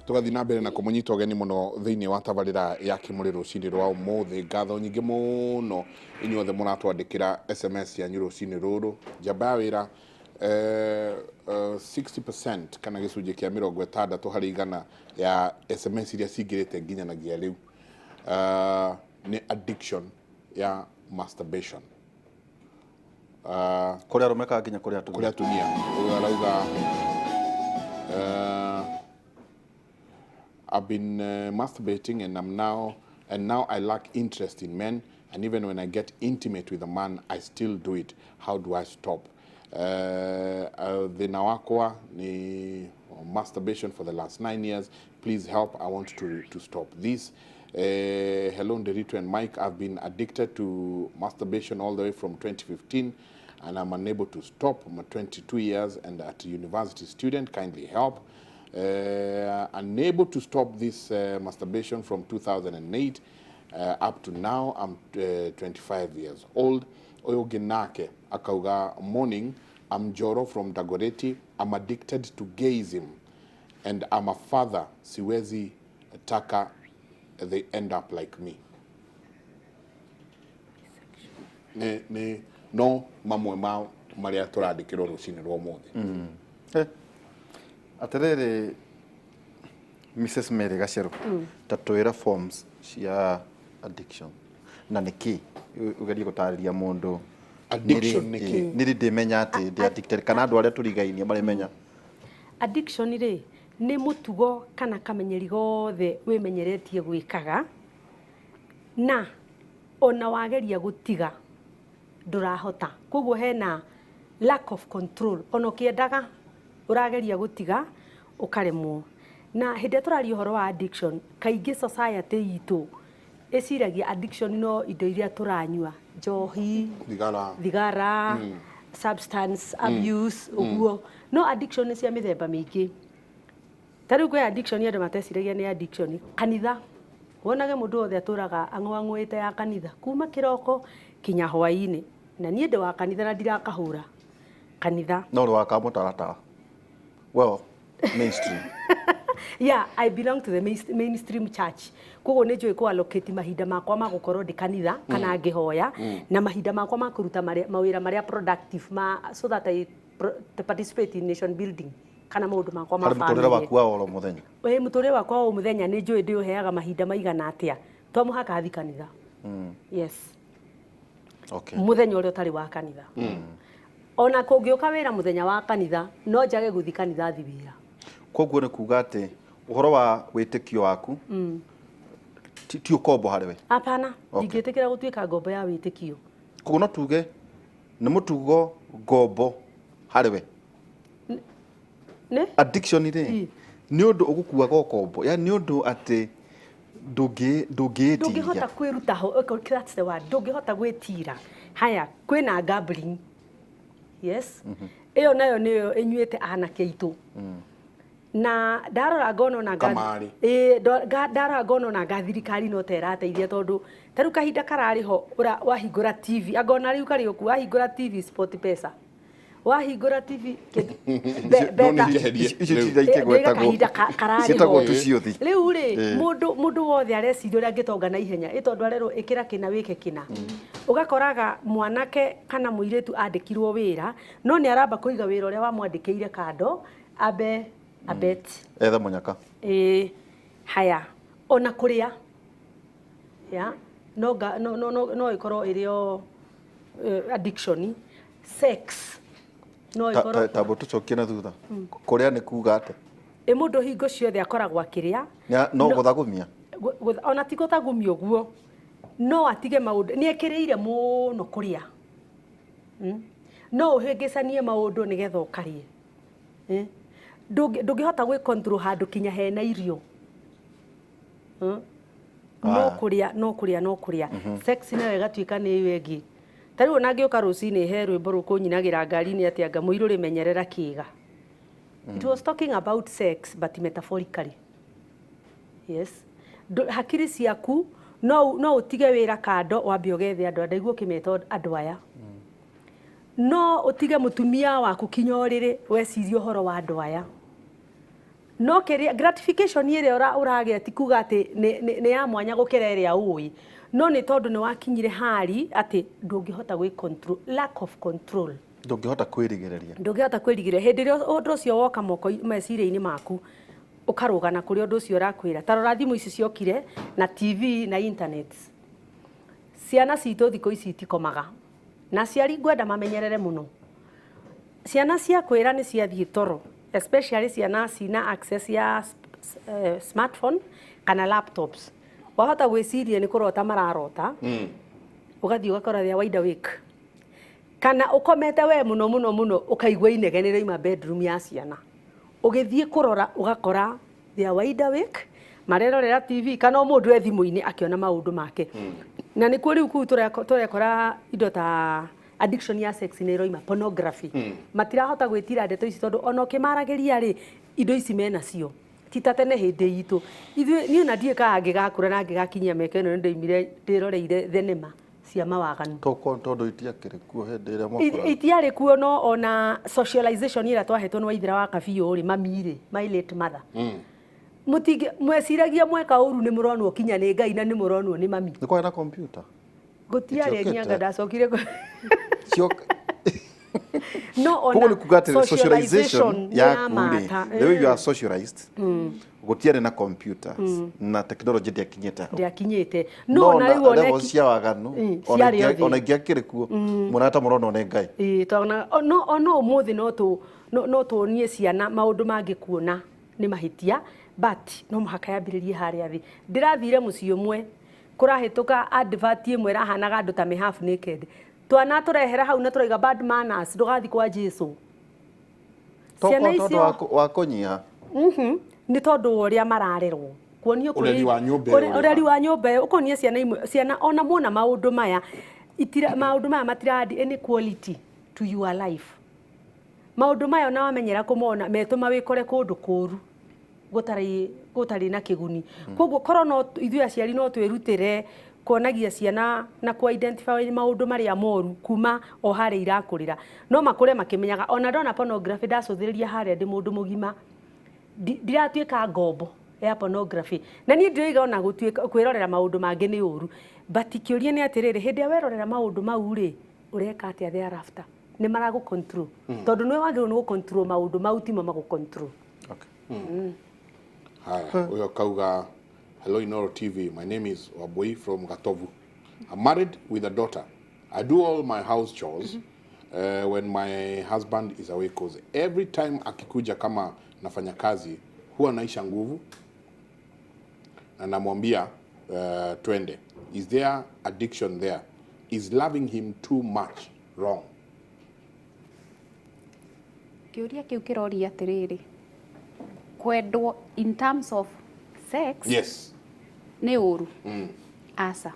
tugathi na mbere na kumunyita ogeni muno thiini wa tabarira ya kimuri rucini rwa umuthi ngatho nyingi muno inyuothe muratwandikira SMS ya rucini ruru njamba ya wira 60% kana gicunji kia 60 hari igana ya SMS iria cingirite nginyanagia riu ni addiction ya masturbation kuria rumeka nginya kuria atumia urauga I've been masturbating and now I lack interest in men, and even when I get intimate with a man I still do it. How do I stop? Thina wakwa ni masturbation for the last 9 years. Please help. I want to stop this. Hello Nderito and Mike. I've been addicted to masturbation all the way from 2015 and I'm unable to stop. I'm 22 years and at a university student. Kindly help. Unable to stop this masturbation from 2008 up to now. I'm 25 years old. Oyogenake akauga morning. I'm Joro from Dagoretti. I'm addicted to gayism and I'm a father. Siwezi taka they end up like me. No mamwe mao maria turandikirwo rucini rwa umuthi. Aterere Mrs. Mary Gacero tatuira forms cia addiction na niki ugerie gutariria mundu addiction niki niri ndimenya ati ndi addicted kana andu aria turigainie bari menya addiction ri ni mutugo kana kamenyeri gothe wimenyeretie gwikaga na ona wageria gutiga ndurahota koguo hena lack of control ona kiendaga urageria gutiga ukaremwo na hinde turari uhoro wa addiction kaingi society itu eciragia addiction no indo iria turanyua njohi thigara substance abuse uguo no addiction ni cia mithemba mingi tariu gwe addiction andu mateciragia ni addiction kanitha wonage mundu othe aturaga angwangwite ya kanitha kuma kiroko kinya hwaini na nie ndi wa kanitha na ndirakahura kanitha no ri waka mutaratara well mainstream yeah I belong to the mainstream church koguo ni njui ku allocate mahinda makwa ma gukorwo ndi kanitha kana ngihoya na mahinda makwa ma kuruta mawira maria productive so that I participate in nation building kana maundu makwa ma family muturire waku wa oro muthenya muturire wakwa o muthenya ni njui ndi uheaga mahinda maigana atia to muhaka athi kanitha yes okay muthenya uri utari wa kanitha ona kungiuka wira muthenya wa kanitha no njage guthi kanitha thi wira koguo ni kuga ati uhoro wa witikio waku ti ukombo hariwe apana ndingitikira gutuika ngombo ya witikio koguo no tuge ni mutugo ngombo hariwe ne addiction ri ni undu ugukua gokombo ya ni undu ati ndungihota kwiruta ho that's the word ndungihota gwitira haya kwina gambling yes iyo nayo niyo enyuite anake itu na darora ngono na kamari darora ngono na gathirikari no terateithia tondu taru kahinda karari ho wahingura TV agona riu kari oku wahingura TV Sport Pesa wahingura TV beta citagwo tuciothi riu ri mundu wothe areciria uria ngitonga na ihenya itondu arero ikira kina wike kina ugakoraga mwanake kana muiretu andikirwo wira no ni aramba kuiga wira uria wamwandikire kando abet etha munyaka haya ona kuria ya no ikorwo irio addiction sex no ikorwo tabo tucokie na thutha kuria ni kuga ate mundu hingo ciothe akoragwo akiria no guthagumia ona ti guthagumia uguo no atige maundu ni ekiriire muno kuria no uhengecanie maundu nigetha ukarie ndungihota gwi control handu kinya hena irio no kuria sex nayo igatuika ni wengi tariu nangiuka rucini he rwimbo rukunyinagira ngari-ini ati anga muiru rimenyerera kiga it was talking about sex but metaphorically yes hakiri ciaku no utige wira kando wambe ugethe andu ndaiguo kimeta andu aya no utige mutumia waku kinyorire wecirie uhoro wa andu aya no keria gratification ire uragea ti kuga ati ni ya mwanya gukira iria ui no ni tondu ni wakinyire hari ati ndungihota gwi control, lack of control, ndungihota kwirigireria hindi ria undu ucio woka moko meciria-ini maku ukarugana kuri undu ucio urakwira tarora thimu ici ciokire na TV na internet. Ciana citu thiko ici itikomaga na ciari ngwenda mamenyerere muno. Ciana cia kwira ni ciathie toro, especially ciana cina access ya smartphone kana laptops. Wahota gwiciria ni kurota mararota ugathie ugakora thia wide awake kana ukomete we muno ukaigua inegene rĩima bedroom ya ciana ugithie kurora ugakora thia wide awake marerorera TV kana mundu ethimu-ini akiona maundu make na ni kuri ku turekora indo ta addiction ya sex ni roima pornography matirahota gwitira ndeto ici tondu ona ukimarageria ri indo ici mena cio titatene hindi itu ithuĩ niĩ na ndiĩ ka angĩgakũra na angĩgakinyia mĩaka ĩno nĩndoimire ndĩroreire thenema cia mawaganu tondu itiakĩrĩ kuo hĩndĩ ĩrĩa mwakũra itiarĩ kuo no ona socialization ĩrĩa twahetwo nĩ waithĩra wa kabiũ rĩ mami-rĩ my late mother mutingi mweciragia mweka ũru nĩ mũronwo kinya nĩ Ngai na nĩ mũronwo nĩ mami nĩ kwarĩ na computer gũtiarĩ nginya ndacokire no ona socialization ya kule the way you are socialized gutiare na computers na technology ndiakinyete no na riu ona cia waganu ona ngiakire kuo munata murono ne Ngai tona no umuthi no tuonie ciana maundu mangikuona ni mahitia but no muhaka yambiririe haria thi ndirathire muciĩ umwe kurahituka advert imwe rahanaga andu ta me half naked twana turehera hau na turaiga bad manners ndugathi kwa Jesu ciana icio wakonyiha ni tondu uria mararerwo kuonio kuri ureri wa nyumba ukonie ciana imwe ciana ona muona maundu maya maundu maya matiradi inequality to your life maundu maya na wamenyera kumona metuma wikore kundu kuru gutari na kiguni koguo korwo no ithuĩ aciari no twirutire kuonagia ciana na ku identify maundu maria moru kuma o haria irakurira no makure makimenyaga ona ndona pornography ndacuthiriria haria ndi mundu mugima ndiratuika ngombo ya pornography na nie ndiriga ona gutuika kwirorera maundu mangi ni uru but kiuria ni atiriri hindi werorera maundu mau ri ureka atia thereafter ni maragu control tondu nwe wagirwo ni gu control maundu mau timo magu control. Hi, uyo kauga hello Inoro TV. My name is Wabui from Gatovu. I'm married with a daughter. I do all my house chores when my husband is away cause every time akikuja kama nafanya kazi huwa naisha nguvu na namwambia twende. Is there addiction there? Is loving him too much wrong? Kiuria kiu kiroria atiriri kwendwo in terms of sex Yes. ni uru asa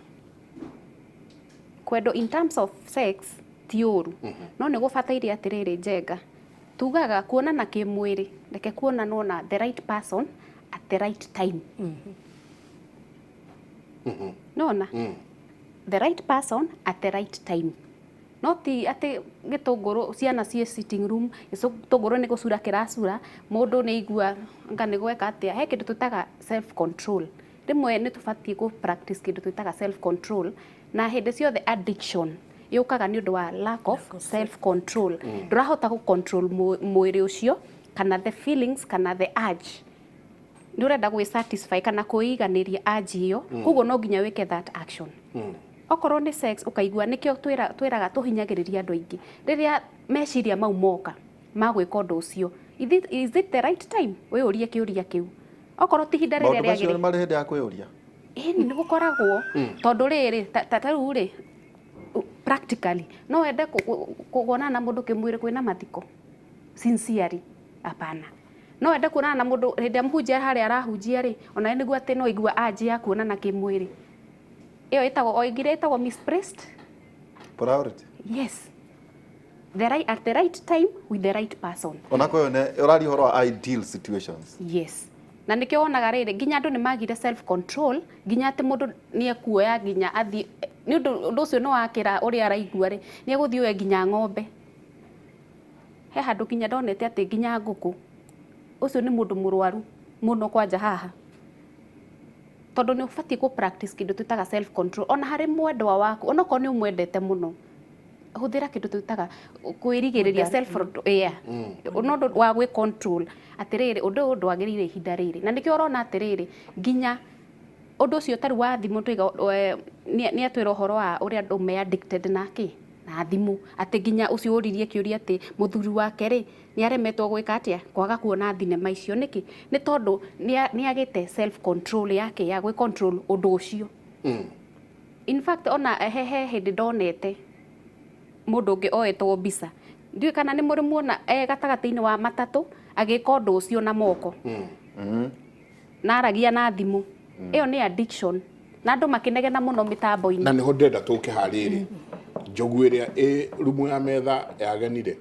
kwendwo in terms of sex ti uru no ni gubataire atiriri njenga tugaga kuonana kimwiri reke kuonana na the right person at the right time nona the right person at the right time not ati gitunguru ciana cie sitting room gitunguru ni gucura kiracura mundu ni igua anga ni gweka atia he kindu tutaga self control rimwe ni tubatie ku practice kindu tutaga self control na hindi ciothe addiction yukaga ni undu wa lack of self control ndurahota ku control mwiri ucio kana the feelings kana the urge ni urenda gwi satisfy kana kuiganiria urge iyo kugo no nginya wike that action okorwo ni sex ukaigua nikio twiraga tuhinyagiriria andu aingi riria meciria mau moka magwika undu ucio is it the right time we urie kiuria kiu okorwo ti hinda riria riagire maundu mari hindi ya kwiuria ni gukoragwo tondu riri tataru ri practically no ende kuonana na mundu kimwiri kwina mathiko sincerely apana no ende kuonana na mundu hindi amhunjia haria arahunjia ri ona niguo ati no igua aji ya kuonana kimwiri iyo itago oigire itago misplaced priority. Yes, at the right time with the right person. Onako ne urari horo ideal situations. Yes, na nikio onaga riri nginya andu ni magire self control nginya ati mundu ni ekuoya nginya athi ni undu ucio no wakira uri araigua ri ni eguthi oya nginya ngombe he handu nginya ndonete ati nginya nguku ucio ni mundu murwaru muno kwanja haha tondu ni ubatie ku practice kindu twitaga self control ona hari mwendwa waku ona ko ni umwendete muno huthira kindu twitaga kwirigiriria self undu wa gwi control atiriri undu ndwagirire ihinda riri na nikio urona atiriri nginya undu ucio tari wa thimu twiga ni atwira uhoro wa uria andu me addicted nake na thimu ati nginya ucio uririe kiuria ati muthuri wake ri ni aremetwo gwika atia kwaga kuona thinema icio niki ni tondu ni agite self control yake ya gwi control undu ucio in fact ona hehe hindi ndonete mundu ungi oetwo mbica ndiwe kana ni muri muona gatagati-ini wa matatu agika undu ucio na moko na aragia na thimu iyo ni addiction na andu makinegena muno mitambo-ini na niho ndenda tuke hariri njogu iria rumu ya metha yagenire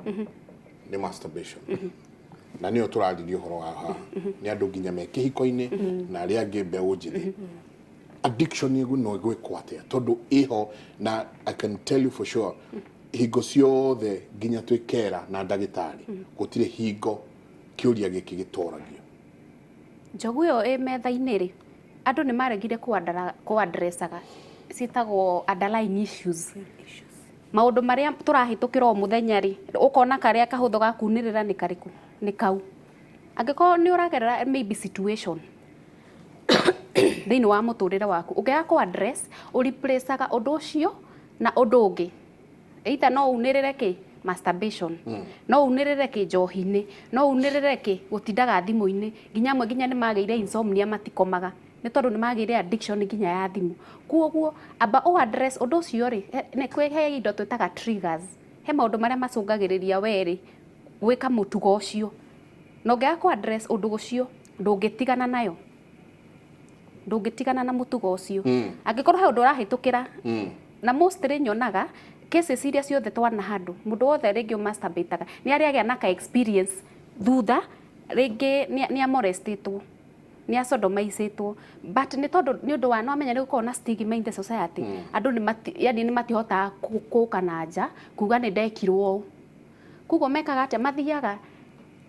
ni masturbation na niyo turaririe uhoro wa haha ni andu nginya me kihiko-ini na aria angi mbeu njithi addiction igu no gwikwo atia tondu iho na I can tell you for sure hingo ciothe nginya twikera na ndagitari gutire hingo kiuria giki gitoragio njogu yo metha-ini ri andu ni maregire ku addressaga citagwo underlying issues maundu maria turahitukira o muthenya ri ukona karia kahutho gakunirira ni kariku ni kau angiko ni uragerera maybe situation thini wa muturire waku ugiga ku address ureplaceaga undu ucio na undu ungi either no unirire ki masturbation no unirire ki njohi-ini no unirire ki gutindaga thimu-ini nginya ni magiire insomnia matikomaga ni tondu ni magiire addiction nginya ya thimu kuoguo amba o address undu ucio ri ni kwehe indo twitaga triggers he maundu maria macungagiriria weri gwika mutugo ucio no ngiga ku address undu ucio ndungitigana nayo ndungitigana na mutugo ucio angikorwo he undu urahitukira na mostly nyonaga cases iria ciothe twana handu mundu wothe ringi masturbataga ni aria agia na ka experience thutha ringi ni amolestitwo ni asodomizitwo but ni tondu ni undu wa no amenya ni gukorwo na stigma in the society andu ni matihota kuka na nja kuga ni ndekirwo kugo mekaga atia mathiaga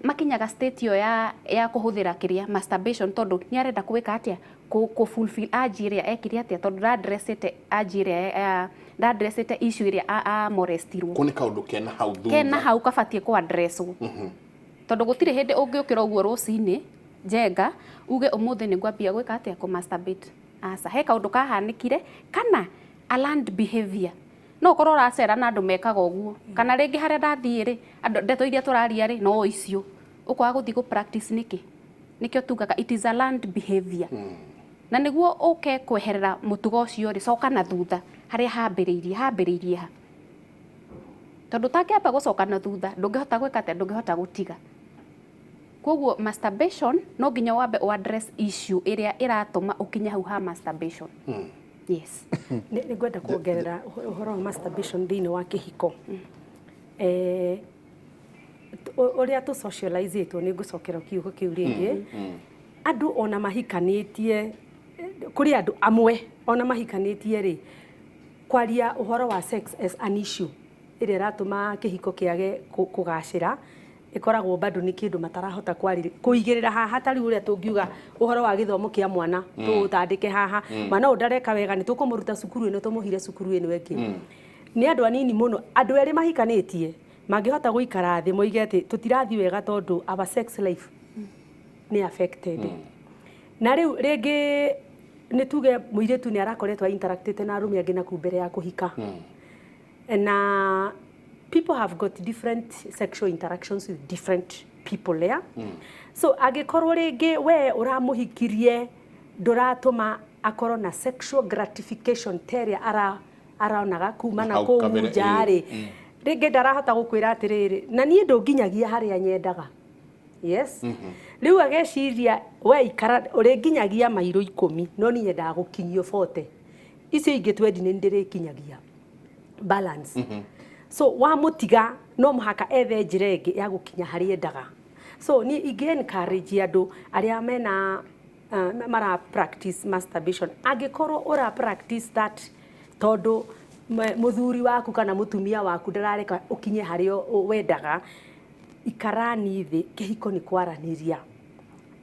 makinyaga state yo ya kuhuthira kiria masturbation tondu ni arenda kuwika atia ku fulfill urge iria ekiri atia tondu ra addressete urge iria da addressete issue iria a molestirwo kuni kaundu kena hau kabatie ku addresswo tondu gutire hindi ungiukira uguo rucini jenga uge umuthi ni ngwambia gwika atia ku masturbate asa he kaundu kahanikire kana a learned behavior no korwo uracera na andu mekaga uguo kana ringi haria ndathie ri ndeto iria turaria ri no icio ukwaga guthii ku practice nikio tugaga it is a learned behavior na niguo uke kweherera mutugo ucio ri coka na thutha haria hambiriirie ha tondu tangiamba gucoka na thutha ndungihota gwika atia ndungihota gutiga koguo masturbation no nginya wambe o address issue iria iratuma ukinya hau ha masturbation yes ni gwenda kuongerera uhoro wa masturbation thini wa kihiko uria tu socializeitwo ni ngucokera kiugo kiu ringi andu ona mahikanitie kuri andu amwe ona mahikanitie ri kwaria uhoro wa sex as an issue iria ratuma kihiko kiage kugacira ikoragwo bado ni kindu matarahota kuigirira haha tari uria tungiuga uhoro wa githomo kia mwana tutandike haha mwana undareka wega ni tukumuruta cukuru ino tumuhire cukuru ino wengi ni andu anini muno andu eri mahikanitie mangihota guikara thi moige ati tutirathi wega tondu our sex life ni affected na riu ringi ni tuge muiretu ni arakoretwa interactete na arumi angi na kumbere ya kuhika na people have got different sexual interactions with different people there so agikorwo ringi we uramuhikirie nduratuma akorwo na sexual gratification teria araonaga kuma na kuujari ringi ndarahota gukwira atiriri na nie ndunginyagia haria nyendaga yes riu ageciria we ikara uringinyagia mairo 10 no nie nyendaga gukinyio 40 icio ingi 20 ni ndirikinyagia balance so wa mutiga no muhaka ethe njira ingi ya gukinya hari endaga so ni encourage andu aria mena mara practice masturbation agikorwo ura practice that tondu muthuri waku kana mutumia waku ndarareka ukinye hari wendaga ikarani thi kihiko ni kwaraniria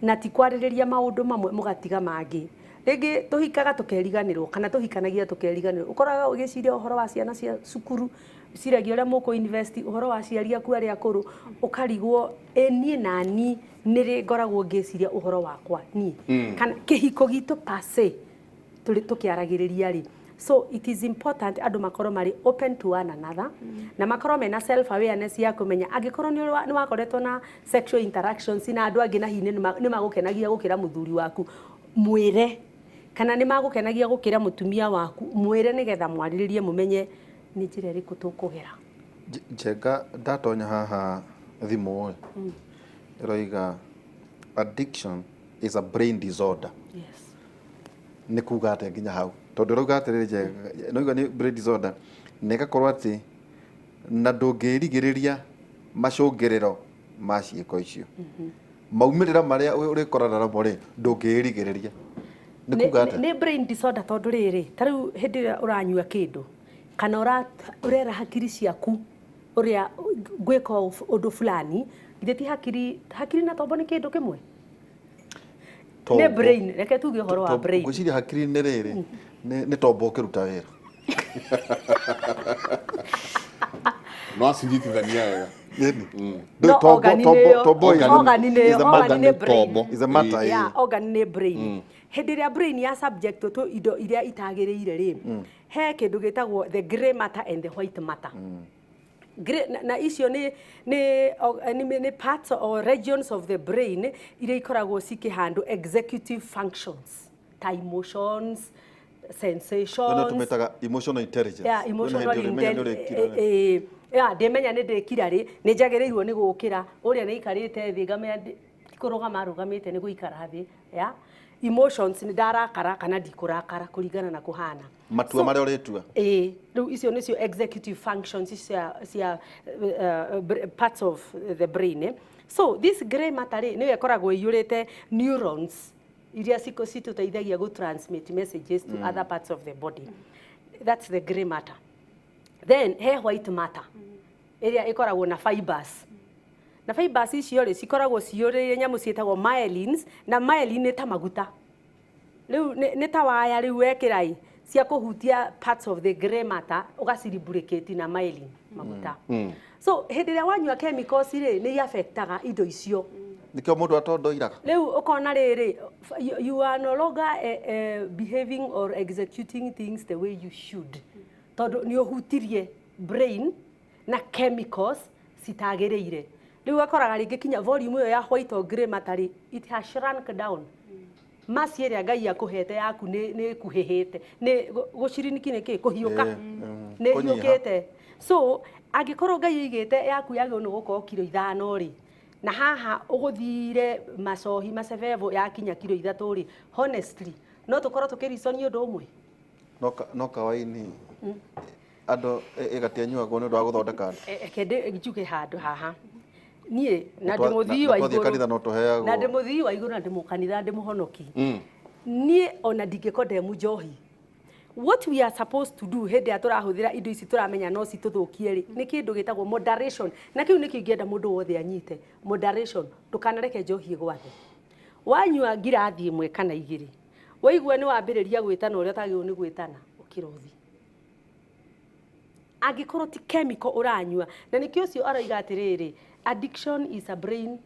na ti kwarĩrĩria maũndũ mamwe mũgatiga mangĩ. Rĩngĩ tũhikaga tũkeriganĩrwo kana tũhikanagia tũkeriganĩrwo. Ũkoraga ũgĩciria ũhoro wa ciana cia cukuru, ciragia ũrĩa mũkũ invest ũhoro wa ciari aku arĩa akũrũ, ũkarigwo niĩ nani nĩrĩ ngoragwo ngĩciria ũhoro wakwa niĩ. Kana kĩhiko gitũ pase tũkĩaragĩrĩria rĩ. So it is important andũ makorwo marĩ open to one another na makorwo mena self awareness ya kũmenya angĩkorwo nĩ wakoretwo na sexual interactions na andũ angĩ na hihi nĩ magũkenagia gũkĩra mũthuri waku, mwĩre. Kana nĩ magũkenagia gũkĩra mũtumia waku, mwĩre nĩgetha mwarĩrĩrie mũmenye nĩ njĩra ĩrĩkũ tũkũgera. Njenga ndatonya haha thimũ ĩroiga addiction is a brain disorder. Yes. Nĩ kuuga atĩa nginya hau? Tondũ rauga atĩrĩrĩ Njenga, noiga nĩ brain disorder, na ĩgakorwo atĩ na ndũngĩrigĩrĩria macũngĩrĩro ma ciĩko icio. Maumĩrĩra marĩa ũrĩkorana namo rĩ, ndũngĩrigĩrĩria. Nĩ kuuga atĩa? Nĩ brain disorder tondũ rĩrĩ, ta rĩu hĩndĩ ĩrĩa ũranyua kĩndũ kana ũrera hakiri ciaku ũrĩa gwĩka ũndũ fulani, githĩ ti hakiri na tombo nĩ kĩndũ kĩmwe? Nĩ brain, reke tuge ũhoro wa brain. Ngwĩciria hakiri nĩ rĩrĩ, nĩ tombo ũkĩruta wĩra. No acinjithania wega. No, organ nĩ brain. Is a matter. Yeah, organ nĩ brain. Hĩndĩ ĩrĩa brain ya subject to indo iria itagĩrĩire rĩ, he kĩndũ gĩtagwo the grey matter and the white matter. Na icio nĩ parts or regions of the brain iria ikoragwo cikĩhandle executive functions ta emotions, sensations. Tumetaga emotional intelligence. Yeah, emotional intelligence. Ndĩmenya nĩ ndĩkira rĩ, nĩ njagĩrĩirwo nĩ gũkĩra, ũrĩa nĩ ikarĩte thĩ ngamenya kũrũgama rũgamĩte nĩ gũikara thĩ. Emotions nĩ ndarakara kana ndikũrakara kũringana na kũhana. Matua marĩa ũrĩtua. Rĩu icio nĩcio executive functions cia parts of the brain. So this grey matter nĩyo ĩkoragwo ĩiyũrĩte neurons iria citũteithagia transmit messages to other parts of the body. That's the grey matter. Then he white matter ĩrĩa ĩkoragwo na fibers. Na fibers icio rĩ cikoragwo ciyũrĩire nyamũ ciĩtagwo myelins, na myelin nĩ ta maguta. Rĩu nĩ ta waya rĩu wekĩra cia kũhutia parts of the grey matter ũgaciribricate na myelin maguta. So hĩndĩ ĩrĩa wanyua chemicals rĩ nĩ affectaga indo icio. Nĩkĩo mũndũ atondoiraga. Rĩu ũkona rĩrĩ, you are no longer behaving or executing things the way you should. Tondũ nĩ ũhutirie brain na chemicals citagĩrĩire. Rĩu akoraga rĩngĩ kinya volume ĩyo ya white or grey matter it has shrunk down. Mass ĩrĩa Ngai akũhete yaku nĩ kuhĩhĩte. Nĩ gũciriniki nĩkĩ kũhiũka. Nĩ hiũkĩte. So angĩkorwo Ngai aigĩte yaku yagĩrĩirwo nĩ gũkorwo kilo 5 rĩ, na haha ũgũthire macohi macevevo yakinya kilo 3 rĩ, honestly no tũkorwo tũkĩriconi ũndũ ũmwe. No kawaini andũ ĩgatianyuagwo nĩ ũndũ wa gũthondeka andũ. Kende njuge handũ haha. Niĩ na ndĩmũthii wa igũrũ. Na ndĩmũthii wa igũrũ na ndĩmũkanitha ndĩmũhonoki. Niĩ ona ndingĩkorwo ndemu njohi. What we are supposed to do hĩndĩ ya tũrahũthĩra indo ici tũramenya no citũthũkie rĩ, nĩ kĩndũ gĩtagwo moderation. Na kĩu nĩkĩo ingĩenda mũndũ wothe anyite. Moderation. Ndũkanareke njohi ĩgwathe. Wanyua ngirathi ĩmwe kana igĩrĩ, waigua nĩ wambĩrĩria gwĩtana ũrĩa ũtagĩrĩirwo nĩ gwĩtana, ũkĩrothi. Angĩkorwo ti chemical ũranyua, na nĩkĩo ũcio aroiga atĩrĩrĩ, addiction is a brain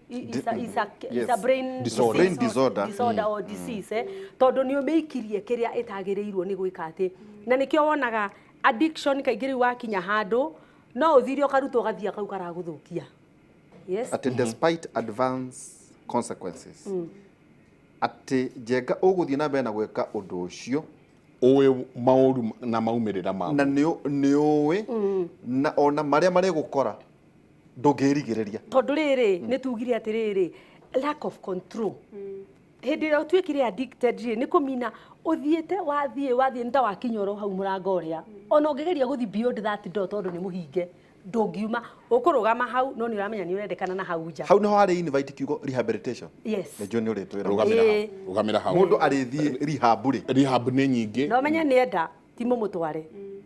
disorder or disease. Tondũ nĩ ũmĩikirie kĩrĩa ĩtagĩrĩirwo nĩ gwĩka atĩ. Na nĩkĩo wonaga addiction kaingĩ rĩu wakinya handũ no ũthire ũkarutwo ũgathiĩ kau karagũthũkia. Yes. At despite advanced consequences. Atĩ Njenga ũgũthiĩ na mbere na gwĩka ũndũ ũcio ũĩ maũru na maumĩrĩra maũ. Na nĩ ũĩ na ona marĩa marĩgũkora ndũngĩrigĩrĩria. Tondũ rĩrĩ nĩ tugire atĩrĩrĩ, lack of control. Hĩndĩ ĩrĩa ũtuĩkire addicted rĩ, nĩ kũmina ũthiĩte wathiĩ nĩ ta wakinya oro hau mũrango ũrĩa. Ona ũngĩgeria gũthiĩ beyond that door tondũ nĩ mũhinge, ndũngiuma. Ũkũrũgama hau no nĩ ũramenya nĩ ũrendekana na hau nja. Hau nĩ harĩ invite kiugo rehabilitation. Yes. Nĩjũ nĩ ũrĩtwĩra. Rũgamĩra hau. Mũndũ arĩthiĩ rehab rĩ. Rehab nĩ nyingĩ. No menye nĩ enda ti mũmũtware.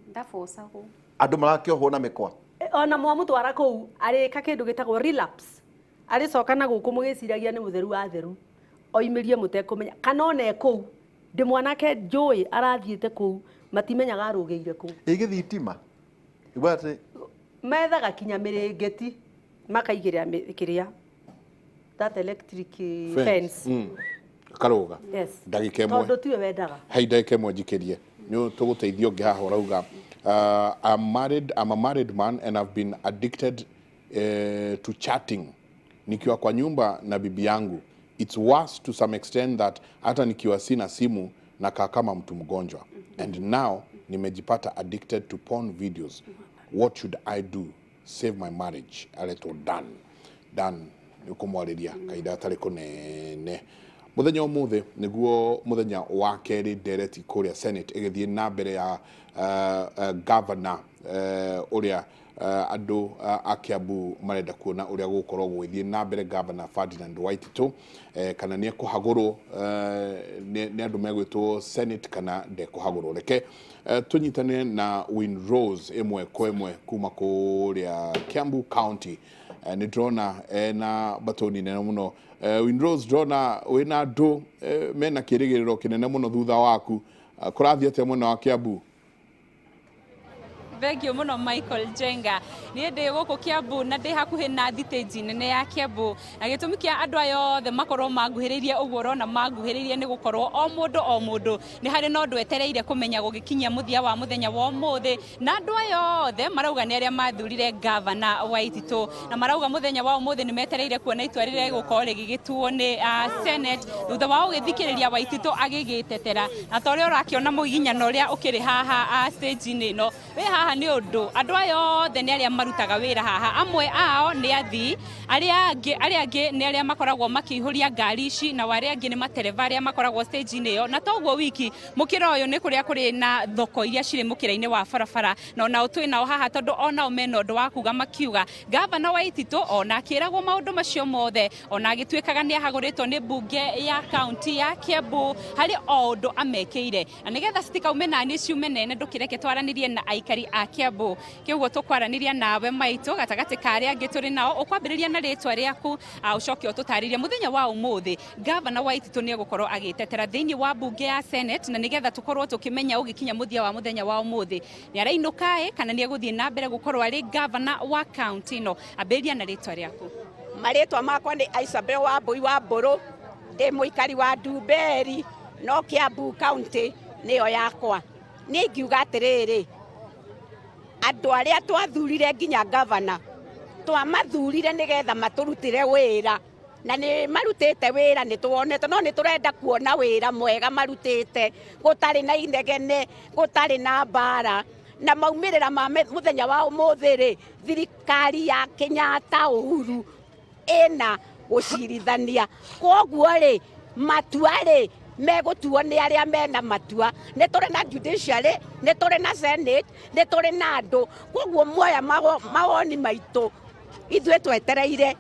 Ndabocagwo. Andũ marakĩohwo na mĩkwa. Ona mwamũtwara kũu arĩka kĩndũ gĩtagwo relapse. Arĩcoka na gũkũ mũgĩciragia nĩ mũtheru wa theru. oimirie mutekumenya kana one kou ndi mwanake njui arathiite kou matimenyaga arugeire kou igithitima ibate methaga kinya mirengeti makaigira kiria that electric fence karuga yes ndagika imwe tondu tiwe wendaga hai ndagika imwe njikerie nyu tuguteithio ngihaho rauga I'm a married man and I've been addicted to chatting nikiwa kwa nyumba na bibi yangu. It's worse to some extent that hata nikiwa sina simu nakaa kama mtu mgonjwa. And now nimejipata addicted to porn videos. What should I do? Save my marriage. Aleto Dan nikumwariria kaida atari kunene. Muthenya umuthe niguo muthenya wa keri dereti kuria Senate igithie na mbere ya governor uria andu a Kiambu marenda kuona uria gukorwo gwithie na mbere governor Ferdinand Waititu kana ni kuhagurwo ni andu megwitwo Senate kana de kuhagurwo reke tunyitane na Windrose imwe kwa imwe kuma kuria Kiambu County ni drona na batoni nene muno Windrose drona wina andu mena kirigiriro kinene muno thutha waku kurathiete muno wa Kiambu. Thengio muno Michael Jenga ni ndi guku Kiambu na ndi hakuhi na thitĩnji nene ya Kiambu na gĩtũmi kĩa andũ aya othe makorwo manguhĩrĩirie ũguo ũrona manguhĩrĩirie nĩ gũkorwo o mũndũ nĩ harĩ na ũndũ etereire kũmenya gũgĩkinyia mũthia wa mũthenya wa ũmũthĩ na andũ aya othe marauga nĩ arĩa mathurire gavana Waititu na marauga mũthenya wa ũmũthĩ nĩ metereire kuona itua rĩrĩa rĩgũkorwo rĩgĩgĩtuo nĩ Senate thutha wa gũgĩthikĩrĩria Waititu agĩgĩtetera na ta ũrĩa ũrakĩona mũginyano ũrĩa ũkĩrĩ haha stage-inĩ ĩno we haha ni undu andu aya othe ni aria marutaga wira haha amwe ao ni athii aria angi ni aria makoragwo makihuria ngari ici na aria angi ni matereva aria makoragwo stage-inĩ ĩyo na toguo wiki mukira uyu ni kuria kuri na thoko iria ciri mukira-inĩ wa barabara na ona utwi nao haha tondu ona mena undu wa kuga makiuga gavana Waititu ona akiragwo maundu macio mothe ona agituikaga ni ahaguritwo ni bunge ya county ya Kiambu hari o undu amekeire na nigetha citikaume nani ciume nene ndukireke twaranirie na aikari a Kiambu kiguo tukwaraniria nawe maitu gatagati karia angi turi nao ukwambiriria na ritwa riaku ucoke ututaririe muthenya wa umuthi gavana Waititu ni gukorwo agitetera thiini wa bunge ya Senate na nigetha tukorwo tukimenya ugikinya muthia wa muthenya wa umuthi ni arainuka kana ni eguthie na mbere gukorwo ari gavana wa county no ambiriria na ritwa riaku maritwa makwa ni Isabel wa Mbui wa Mburu ndi muikari wa Ndumberi no Kiambu county niyo yakwa ni ngiuga atiriri andu aria twathurire nginya gavana twamathurire nigetha maturutire wira na ni marutite wira ni tuonete no ni turenda kuona wira mwega marutite gutari na inegene gutari na bara na maumirira ma muthenya wa umuthiri thirikari ya Kenyatta Uhuru ena gucirithania koguo ri matua ri megutuo ni aria mena matua ni turi na judiciary ni turi na senate ni turi na andu koguo moya mawoni maitu ithuĩ twetereire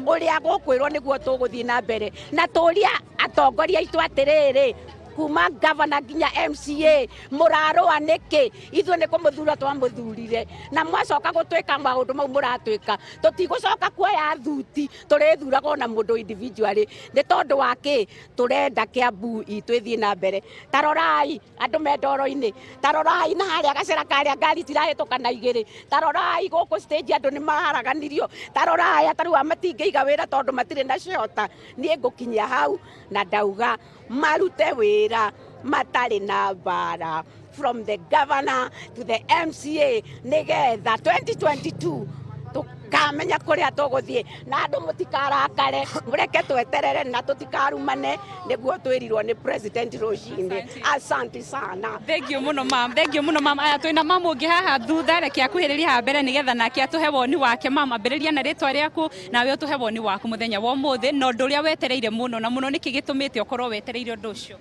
uria gukwirwo niguo tuguthii na mbere na turia atongoria aitu atiriri kuma gavana nginya MCA murarwa niki ithuĩ ni kumuthura twamuthurire na mwacoka gutwika maundu mau muratwika tutigucoka kuoya thuti turithuraga na mundu individually ni tondu waki turenda Kiambu itu ithii na mbere tarorai andu me ndoro-ini tarorai na haria gacera karia ngari tirahituka na igiri tarorai guku stage andu ni maharaganirio tarorai ataru amatingeiga wira tondu matire na ciota nie ngukinyia hau na ndauga marute wira matari na bara from the governor to the MCA nigetha 2022 tukamenya kuria tuguthie na andu mutikarakare mureke tweterere na tutikarumane niguo twirirwo ni president Rocinde. Asante sana. Thank you muno mam aya twina mam ungi haha thutha reke akuhiriria ha mbere nigetha nake atuhe woni wake mam ambiriria na ritwa riaku nawe utuhe woni waku muthenya wa umuthi no ndu uria wetereire muno na muno niki gitumite ukorwo wetereire undu ucio.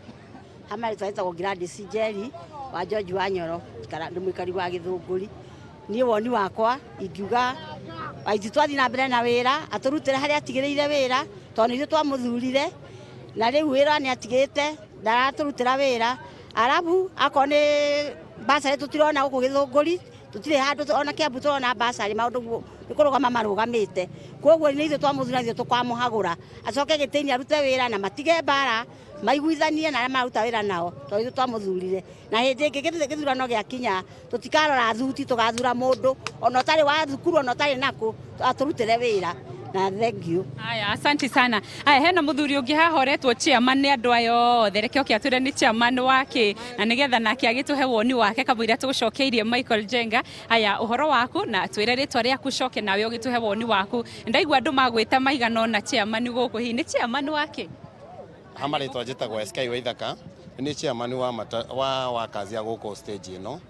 Hamari twaita go Gladys Njeri wa George wa Nyoro kana ndi mwikari wa Githunguri ni woni wakwa ingiuga Waititu twathi na mbere na wira aturutire haria atigiriire wira tondu ithu twamuthurire na riu wira ni atigite ndaraturutira wira arabu akoni basari tutirona guku Githunguri tutire handu ona Kiambu turona basari maundu nikurugama marugamite koguo ni ithu twamuthura ithu tukamuhagura acoke gitini arute wira na matige bara maiguithanie na maruta wira nao to ithu twamuthurire na hindi ingi githurano giakinya tutikarora thuti tugathura mundu ona tari wa thukuru ona tari naku aturutire wira na thank you. Aya, asante sana. Aya, hena muthuri ungi hahoretwo chairman ni andu ayo thereke okia ture ni chairman wake na nigetha nake agituhe woni wake kabuira tugucokeirie Michael Jenga. Aya, uhoro waku na twire ritwa riaku coke nawe ugituhe woni waku. Ndaigua andu magwita maigana na chairman guku hi ni chairman wake. Hamaritwa njitagwo SK Waithaka ni chairman wa kazi ya guku stage ino.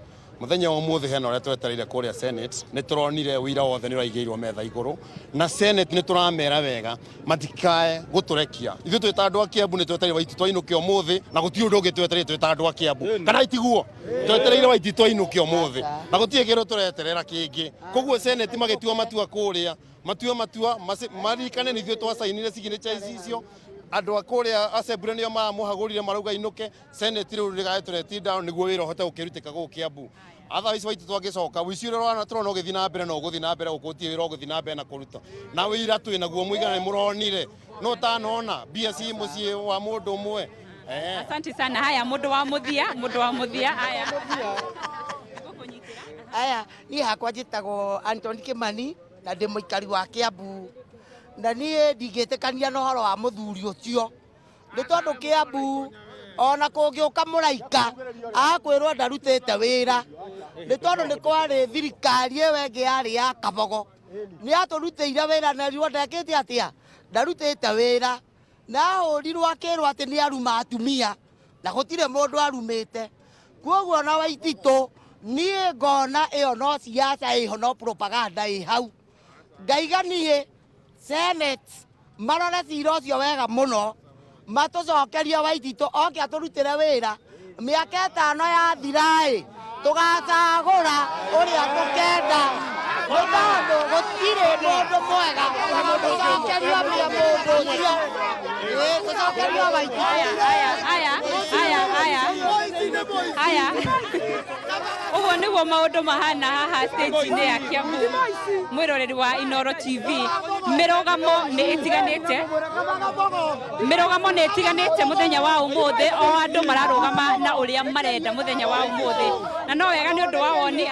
Muthenya umuthi hena uria twetereire kuria Senate ni turonire wira wothe ni raigeirwo metha iguru na Senate ni turamera wega matikae guturekia ithu twita andu a Kiambu ni twetereire Waitito ainuke umuthi na guti undu ungi twetereire twita andu a Kiambu kana itiguo twetereire Waitito ainuke umuthi na guti kiru tureterera kingi koguo Senate magitua matua kuria matua marikane ni ithu twasainire signature icio andu akuria assembly nio mamuhagurire marauga inuke Senate riu rigae turetinda niguo wira hote ukiruteka guku Kiambu otherwise Waitito agicoka wicire rwana turona ugithi na mbere no uguthi na mbere ukutie wira uguthi na mbere na kuruta na wira tu naguo muigana ni muronire no tanona BSC mucie wa mundu umwe asante sana. Haya, mundu wa muthia aya ni hakwa njitagwo Anthony Kimani na ndi muikari wa Kiambu na nie ndigetekania no horo wa muthuri ucio ni tondu Kiambu ona kungiuka muraika akwirwo ndarutite wira ni tondu ni kwari thirikari wengi yari ya Kabogo ni aturutire wira na riwo ndekite atia ndarutite wira na hurirwo akirwo ati ni aruma atumia na gutire mundu arumite koguo na Waitito nie ngona iyo no siasa iho no propaganda i hau ngaiganie Senate marore cira ucio wega muno matucokeria Waitito oke aturutire wira miaka 5 yathira tugacagura uria tukenda mutandu gutire mundu mwega tucokeria mundu ucio tucokeria Waitito. Aya uguo niguo maundu mahana haha stage-ini ya Kiambu. Mwiroreri wa Inoro TV, mirogamo ni itiganite muthenya wa umuthi o andu mararugama na uria marenda muthenya wa umuthi na no wega ni undu wa woni.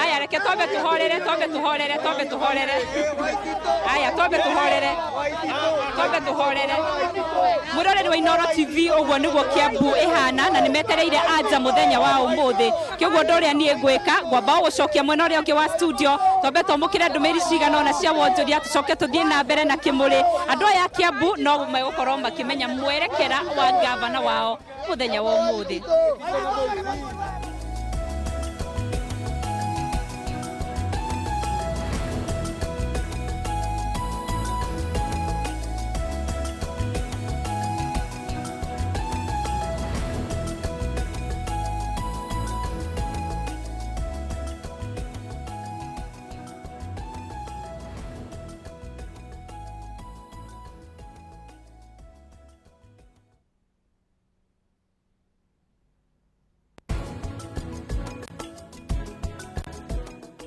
Aya reke twambe tuhorere mwiroreri wa Inoro TV uguo niguo Kiambu ihana na nimetereire anja muthenya wa umuthi kiguo ndoria nie ngwika ngwamba gucokia mwena uria ungi wa studio twambe twamukire ndumiri cigana ona cia wonjoria tucoke tuthie na mbere na kimuri andu aya Kiambu no megukorwo makimenya mwerekera wa gavana wao muthenya wa umuthi.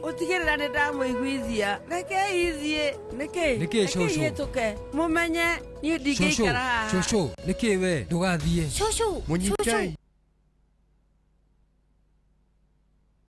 Utigirira ni ndamuiguithia reke ithie niki tuke mumenye ni ndingeikara haha shosho niki we ndugathie shosho munyikai